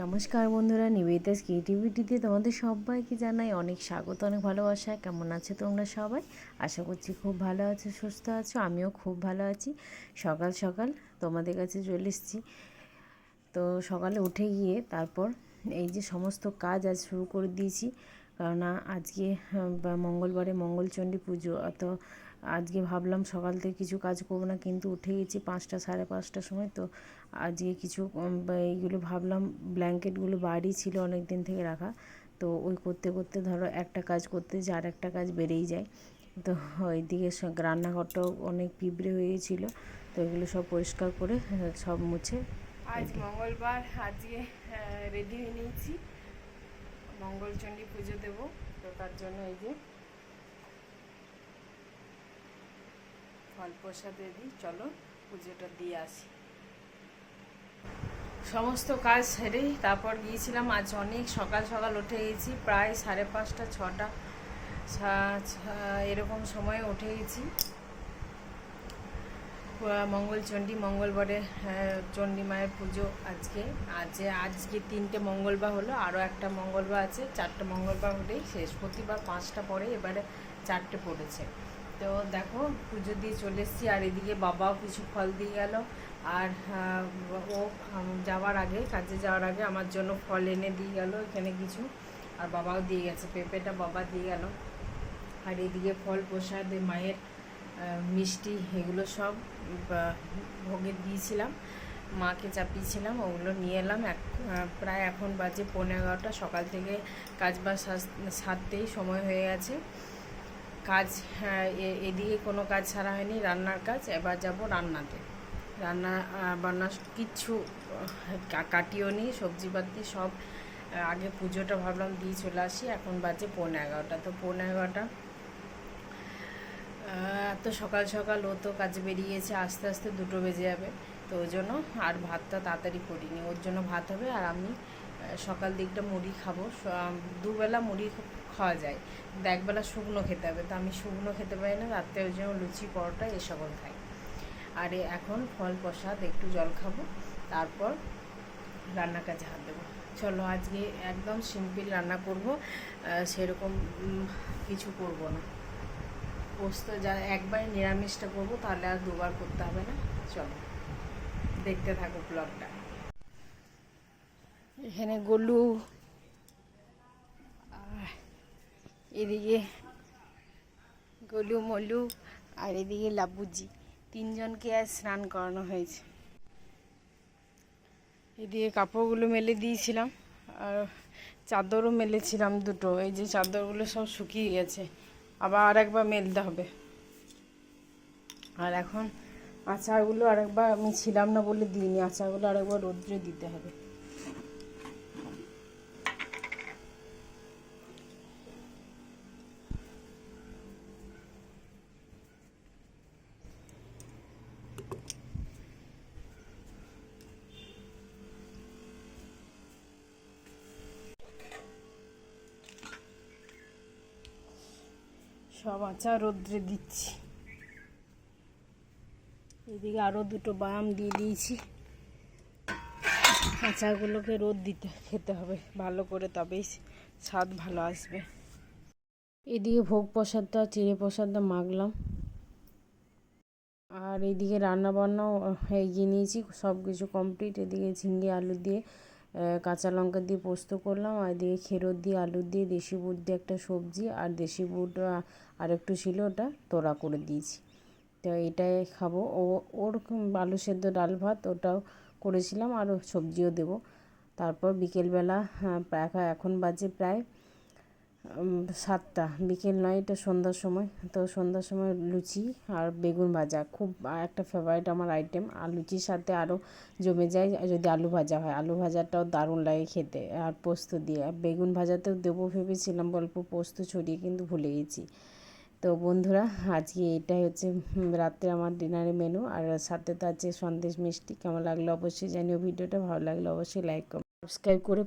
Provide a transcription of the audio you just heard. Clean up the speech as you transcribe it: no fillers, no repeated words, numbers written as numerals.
নমস্কার বন্ধুরা, নিবেদিতাস ক্রিয়েটিভিটিতে তোমাদের সবাইকে জানাই অনেক স্বাগত, অনেক ভালোবাসা। কেমন আছো তোমরা সবাই? আশা করছি খুব ভালো আছো, সুস্থ আছো। আমিও খুব ভালো আছি। সকাল সকাল তোমাদের কাছে চলে এসেছি। তো সকালে উঠে গিয়ে তারপর এই যে সমস্ত কাজ আজ শুরু করে দিয়েছি, কারণ আজকে মঙ্গলবারে মঙ্গলচণ্ডী পুজো। তো আজকে ভাবলাম সকাল থেকে কিছু কাজ করবো না, কিন্তু উঠে গেছি 5টা সাড়ে 5টার সময়। তো আজকে কিছু এইগুলো ভাবলাম, ব্ল্যাঙ্কেটগুলো বাইরেই ছিল অনেক দিন থেকে রাখা। তো ওই করতে করতে ধরো একটা কাজ করতে যে আর একটা কাজ বেড়েই যায়। তো ওইদিকে রান্নাঘরটাও অনেক পিঁপড়ে হয়ে গেছিলো। তো এগুলো সব পরিষ্কার করে সব মুছে আজ মঙ্গলবার, আজকে রেডি হয়ে নিয়েছি, মঙ্গলচণ্ডী পুজো দেব। তো তার জন্য এই যে ফল প্রসাদ দিই, চলো পুজোটা দিয়ে আসি। সমস্ত কাজ সেরেই তারপর গিয়েছিলাম। আজ অনেক সকাল সকাল উঠে গেছি, প্রায় 5:30 6টা এরকম সময়ে উঠে গেছি। মঙ্গলচণ্ডী মঙ্গলবারে চণ্ডী মায়ের পুজো আজকে 3টে মঙ্গলবার হলো, আরও একটা মঙ্গলবার আছে। 4টে মঙ্গলবার হলেই শেষ। প্রতিবার 5টা পরে, এবারে 4টে পড়েছে। তো দেখো পুজো দিয়ে চলে এসেছি। আর এদিকে বাবাও কিছু ফল দিয়ে গেল। আর ও কাজে যাওয়ার আগে আমার জন্য ফল এনে দিয়ে গেল এখানে কিছু। আর বাবাও দিয়ে গেছে, পেঁপেটা বাবা দিয়ে গেল। আর এদিকে ফল প্রসাদ, মায়ের মিষ্টি, এগুলো সব ভোগে দিয়েছিলাম, মাকে চাপিয়েছিলাম। ওগুলো নিয়ে এলাম। প্রায় এখন বাজে 11:15। সকাল থেকে কাজ বাজ সারতেই সময় হয়ে গেছে। কাজ এদিকে কোনো কাজ ছাড়া হয়নি, রান্নার কাজ। এবার যাব রান্নাতে। রান্না বান্না কিচ্ছু কাটিও নি, সবজিপাতি সব আগে পুজোটা ভাবলাম দিয়ে চলে আসি। এখন বাজে 11:15। তো 11:15 এত সকাল সকাল ও তো কাজে বেরিয়েছে, আস্তে আস্তে 2টো বেজে যাবে। তো ওই জন্য আর ভাতটা তাড়াতাড়ি করিনি। ওর জন্য ভাত হবে, আর আমি সকাল দিকটা মুড়ি খাবো। দুবেলা মুড়ি খাওয়া যায়, কিন্তু একবেলা শুকনো খেতে হবে। তো আমি শুকনো খেতে পারি না, রাত্রে ওই জন্য লুচি পরোটা এসবল খাই। আর এখন ফল প্রসাদ একটু জল খাবো, তারপর রান্না কাজে হাত দেবো। চলো আজকে একদম সিম্পল রান্না করব, সেরকম কিছু করব না। পোস্ত যা একবার নিরামিষটা করবো, তাহলে আর দুবার করতে হবে না। চলো দেখতে থাকো ব্লগটা। এখানে গলু, এদিকে গলু মলু, আর এদিকে লাবুজি, 3জনকে আজ স্নান করানো হয়েছে। এদিকে কাপড়গুলো মেলে দিয়েছিলাম, আর চাদরও মেলেছিলাম 2টো। এই যে চাদরগুলো সব শুকিয়ে গেছে, আবার আরেকবার মেলতে হবে। আর এখন আচারগুলো আরেকবার, আমি ছিলাম না বলে দিইনি, আচারগুলো আরেকবার রোদ্রে দিতে হবে। সব আচার রোদ্রে দিচ্ছি। এদিকে আরও 2টো বাদাম দিয়ে দিয়েছি। আচারগুলোকে রোদ দিতে খেতে হবে ভালো করে, তবেই স্বাদ ভালো আসবে। এদিকে ভোগ প্রসাদটা, চিড়ে প্রসাদটা মাখলাম। আর এইদিকে রান্না বান্নাও এগিয়ে নিয়েছি, সব কিছু কমপ্লিট। এদিকে ঝিঙে আলু দিয়ে, কাঁচা লঙ্কা দিয়ে পোস্ত করলাম। আর এদিকে খেরোট দিয়ে, আলু দিয়ে, দেশি বুট দিয়ে একটা সবজি, আর দেশি বুট আর একটু ছিল, ওটা তোড়া করে দিয়েছি। তো এটাই খাবো। ওর আলু সেদ্ধ, ডাল ভাত ওটাও করেছিলাম, আর সবজিও দেবো। তারপর বিকেলবেলা, এখন বাজে প্রায় 7টা, বিকেল নয়, এটা সন্ধ্যার সময়। তো সন্ধ্যার সময় লুচি আর বেগুন ভাজা খুব একটা ফেভারিট আমার আইটেম। আর লুচির সাথে আরও জমে যায় যদি আলু ভাজা হয়। আলু ভাজাটাও দারুণ লাগে খেতে, আর পোস্ত দিয়ে। আর বেগুন ভাজাতেও দেবো ভেবেছিলাম অল্প পোস্ত ছড়িয়ে, কিন্তু ভুলে গেছি। তো বন্ধুরা, আজকে এটাই হচ্ছে রাত্রে আমার ডিনারের মেনু। আর সাথে তো আছে সন্দেশ মিষ্টি। কেমন লাগলো অবশ্যই জানিও ভিডিওটা। ভালো লাগলে অবশ্যই লাইক, কমেন্ট, সাবস্ক্রাইব করে